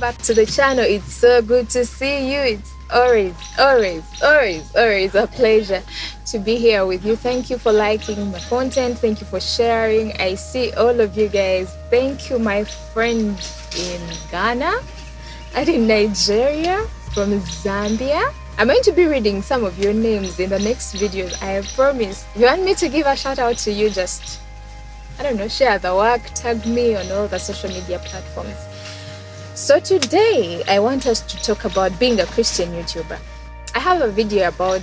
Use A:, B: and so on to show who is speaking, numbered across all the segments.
A: back to the channel. It's so good to see you. It's always a pleasure to be here with you. Thank you for liking my content. Thank you for sharing. I see all of you guys. Thank you, my friend in Ghana and in Nigeria, from Zambia. I'm going to be reading some of your names in the next videos, I promise. If you want me to give a shout out to you, just, I don't know, share the work, tag me on all the social media platforms. So today, I want us to talk about being a Christian YouTuber. I have a video about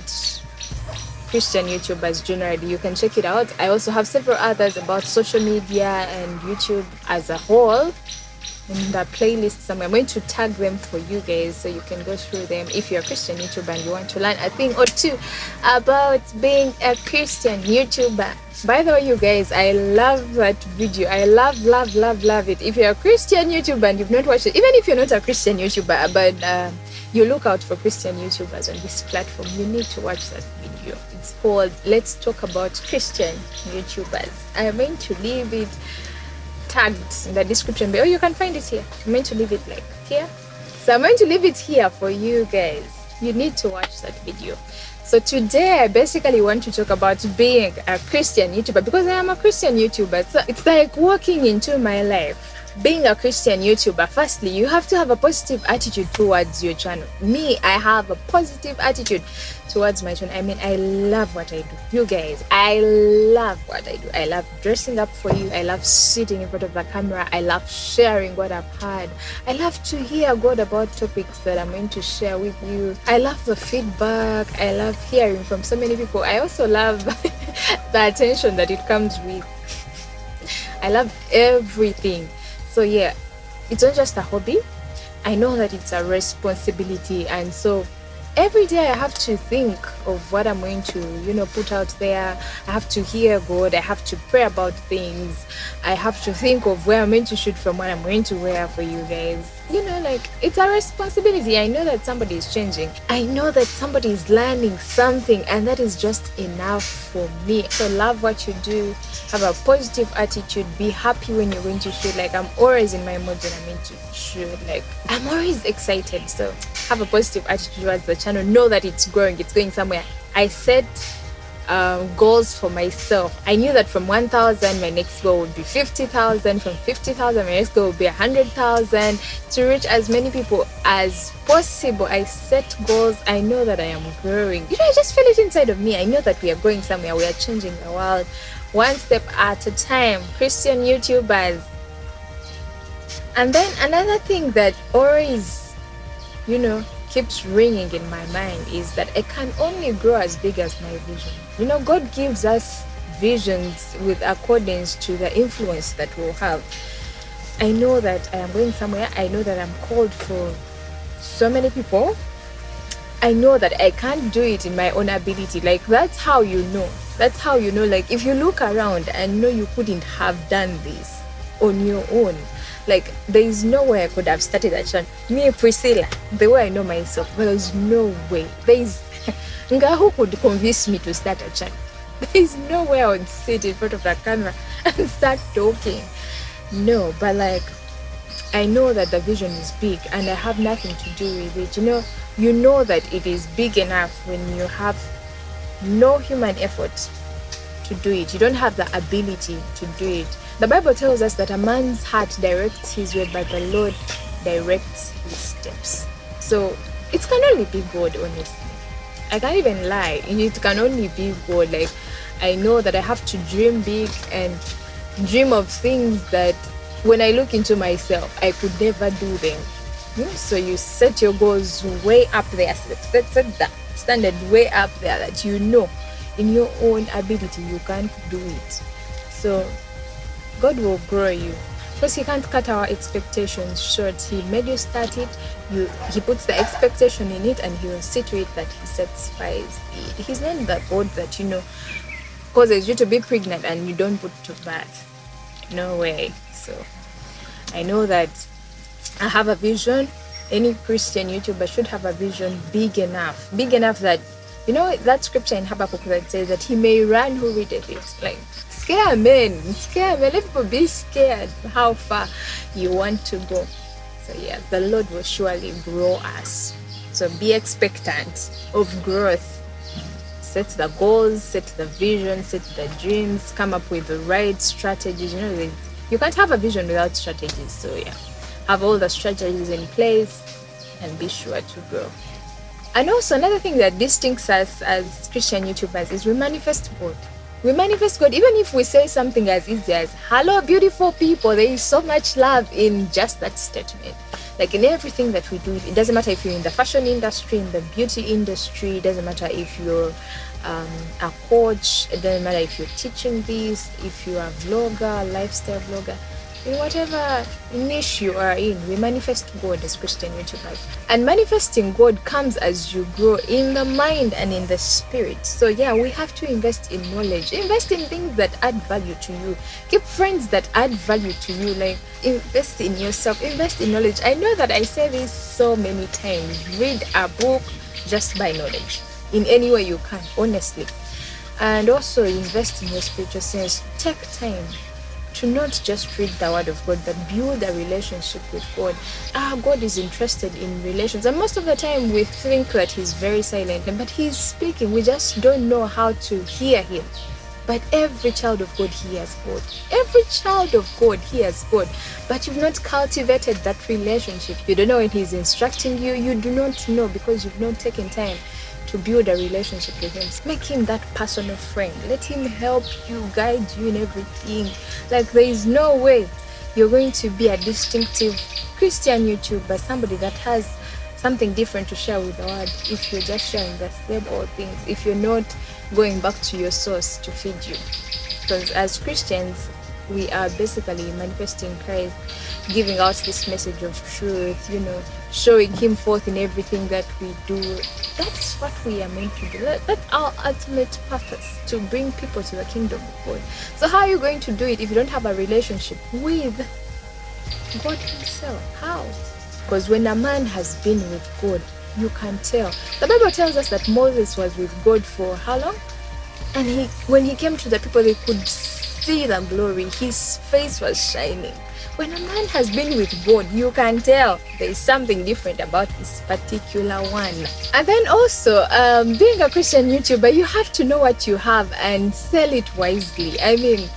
A: Christian YouTubers generally. You can check it out. I also have several others about social media and YouTube as a whole in the playlist somewhere. I'm going to tag them for you guys so you can go through them if you're a Christian YouTuber and you want to learn a thing or two about being a Christian YouTuber. By the way, you guys, I love that video. I love it. If you're a Christian YouTuber and you've not watched it, even if you're not a Christian YouTuber, but you look out for Christian YouTubers on this platform, you need to watch that video. It's called Let's Talk About Christian YouTubers. I'm going to leave it tagged in the description below. You can find it here. I'm going to leave it like here. So I'm going to leave it here for you guys. You need to watch that video. So today I basically want to talk about being a Christian YouTuber because I am a Christian YouTuber. So it's like walking into my life. Being a Christian YouTuber, firstly, you have to have a positive attitude towards your channel. Me, I have a positive attitude towards my channel. I mean, I love what I do. You guys, I love what I do. I love dressing up for you. I love sitting in front of the camera. I love sharing what I've heard. I love to hear God about topics that I'm going to share with you. I love the feedback. I love hearing from so many people. I also love the attention that it comes with. I love everything. So yeah, it's not just a hobby. I know that it's a responsibility, and so every day I have to think of what I'm going to, put out there. I have to hear God. I have to pray about things. I have to think of where I'm going to shoot from, what I'm going to wear for you guys. It's a responsibility. I know that somebody is changing. I know that somebody is learning something, and that is just enough for me. So love what you do. Have a positive attitude. Be happy when you're going to shoot. I'm always in my mood when I'm going to shoot. I'm always excited. So have a positive attitude towards the channel. Know that it's growing. It's going somewhere. I set goals for myself. I knew that from 1,000 my next goal would be 50,000. From 50,000 my next goal would be 100,000. To reach as many people as possible, I set goals. I know that I am growing. I just feel it inside of me. I know that we are going somewhere. We are changing the world one step at a time. Christian YouTubers. And then another thing that always keeps ringing in my mind is that I can only grow as big as my vision. God gives us visions with accordance to the influence that we'll have. I know that I am going somewhere. I know that I'm called for so many people. I know that I can't do it in my own ability. That's how you know. That's how you know. If you look around and know you couldn't have done this on your own. There is no way I could have started a channel. Me, Priscilla, the way I know myself, there is no way. Who could convince me to start a channel? There is no way I would sit in front of the camera and start talking. No, but I know that the vision is big and I have nothing to do with it. You know that it is big enough when you have no human effort to do it. You don't have the ability to do it. The Bible tells us that a man's heart directs his way, but the Lord directs his steps. So it can only be God, honestly. I can't even lie. It can only be God. I know that I have to dream big and dream of things that when I look into myself, I could never do them. So you set your goals way up there. Set the standard way up there that in your own ability you can't do it. So God will grow you. Because He can't cut our expectations short. He made you start it. He puts the expectation in it, and He will see to it that He satisfies it. He's not that God that causes you to be pregnant and you don't put to birth. No way. So I know that I have a vision. Any Christian YouTuber should have a vision big enough that that scripture in Habakkuk that says that he may run who readeth it. Scare men. Let people be scared how far you want to go. So yeah, the Lord will surely grow us. So be expectant of growth. Set the goals, set the vision, set the dreams, come up with the right strategies. You can't have a vision without strategies. So yeah, have all the strategies in place and be sure to grow. And also another thing that distincts us as Christian YouTubers is we manifest God. We manifest God even if we say something as easy as, hello, beautiful people. There is so much love in just that statement. Like in everything that we do, it doesn't matter if you're in the fashion industry, in the beauty industry, it doesn't matter if you're a coach, it doesn't matter if you're teaching this, if you're a vlogger, lifestyle vlogger, in whatever niche you are in, we manifest God as Christian YouTubers. And manifesting God comes as you grow in the mind and in the spirit. So yeah, we have to invest in knowledge, invest in things that add value to you, keep friends that add value to you, like invest in yourself, invest in knowledge. I know that I say this so many times, read a book, just buy knowledge in any way you can, honestly. And also invest in your spiritual sense. Take time to not just read the word of God, but build a relationship with God. God is interested in relations. And most of the time we think that he's very silent, but he's speaking. We just don't know how to hear him. But every child of God hears God. Every child of God hears God. But you've not cultivated that relationship. You don't know when he's instructing you. You do not know because you've not taken time to build a relationship with him. Make him that personal friend. Let him help you, guide you in everything. Like there is no way you're going to be a distinctive Christian YouTuber, somebody that has something different to share with the world, if you're just sharing the same old things, if you're not going back to your source to feed you. Because as Christians, we are basically manifesting Christ, giving out this message of truth, showing him forth in everything that we do. That's what we are meant to do. That's our ultimate purpose, to bring people to the kingdom of God. So how are you going to do it if you don't have a relationship with God himself? How? Because when a man has been with God, you can tell. The Bible tells us that Moses was with God for how long? And when he came to the people, they could see the glory. His face was shining. When a man has been with God, you can tell there is something different about this particular one. And then also, being a Christian YouTuber, you have to know what you have and sell it wisely. I mean,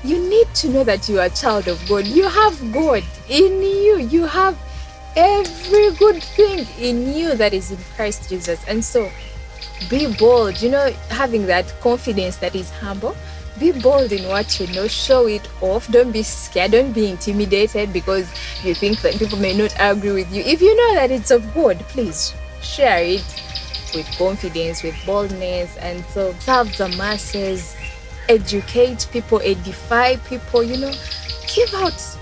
A: you need to know that you are a child of God. You have God in you. You have every good thing in you that is in Christ Jesus. And so, be bold, having that confidence that is humble. Be bold in what you know, show it off. Don't be scared, don't be intimidated because you think that people may not agree with you. If you know that it's of God, please share it with confidence, with boldness, and so serve the masses, educate people, edify people, give out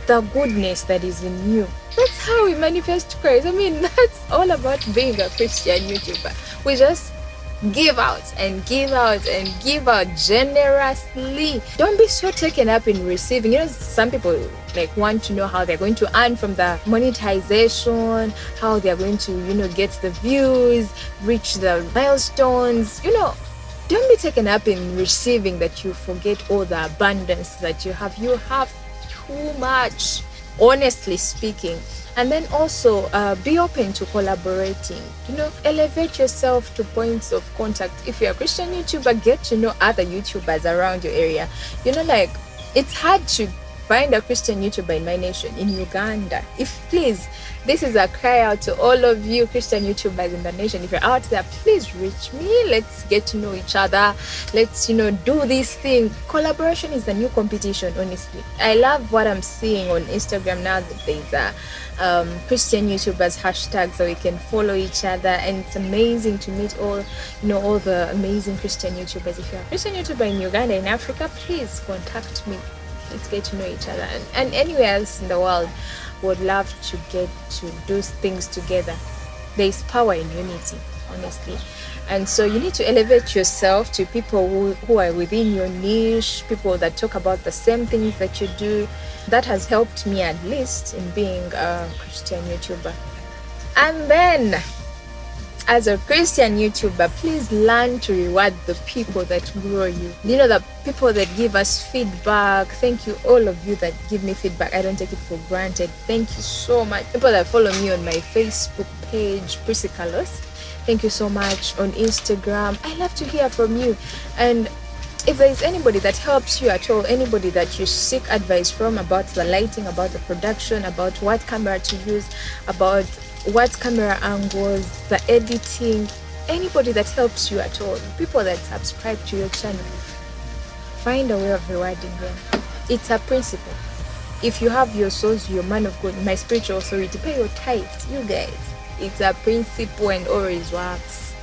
A: the goodness that is in you. That's how we manifest Christ. I mean, that's all about being a Christian YouTuber. We just give out and give out and give out generously. Don't be so taken up in receiving. Some people want to know how they're going to earn from the monetization, how they're going to, get the views, reach the milestones. Don't be taken up in receiving that you forget all the abundance that you have. You have too much, honestly speaking. And then also be open to collaborating. Elevate yourself to points of contact. If you're a Christian YouTuber, get to know other YouTubers around your area. It's hard to find a Christian YouTuber in my nation, in Uganda. This is a cry out to all of you Christian YouTubers in the nation. If you're out there, please reach me. Let's get to know each other. Let's, do this thing. Collaboration is the new competition, honestly. I love what I'm seeing on Instagram now that there's a Christian YouTubers hashtag so we can follow each other, and it's amazing to meet all the amazing Christian YouTubers. If you're a Christian YouTuber in Uganda, in Africa, please contact me. Let's get to know each other, and anywhere else in the world would love to get to do things together. There is power in unity, honestly. And so you need to elevate yourself to people who are within your niche, people that talk about the same things that you do. That has helped me, at least, in being a Christian YouTuber. And then as a Christian YouTuber, please learn to reward the people that grow you. You know, the people that give us feedback. Thank you, all of you that give me feedback. I don't take it for granted. Thank you so much. People that follow me on my Facebook page, Prissy Carlos. Thank you so much. On Instagram, I love to hear from you. And if there is anybody that helps you at all, anybody that you seek advice from about the lighting, about the production, about what camera to use, about what camera angles, the editing, anybody that helps you at all, people that subscribe to your channel, find a way of rewarding them. It's a principle. If you have your souls, your man of God, my spiritual authority, pay your tithes, you guys. It's a principle and always works.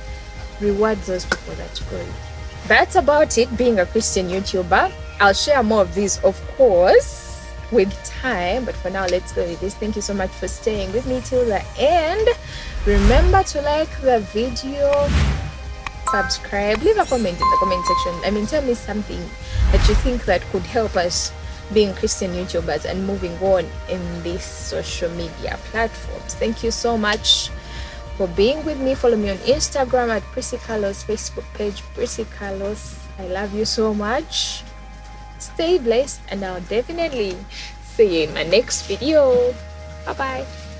A: Reward those people that grow you. That's about it, being a Christian YouTuber. I'll share more of these, of course, with time, but for now, let's go with this. Thank you so much for staying with me till the end. Remember to like the video, subscribe, leave a comment in the comment section. Tell me something that you think that could help us being Christian YouTubers and moving on in these social media platforms. Thank you so much for being with me. Follow me on Instagram at Prissy Carlos, Facebook page Prissy Carlos. I love you so much. Stay blessed, and I'll definitely see you in my next video. Bye bye.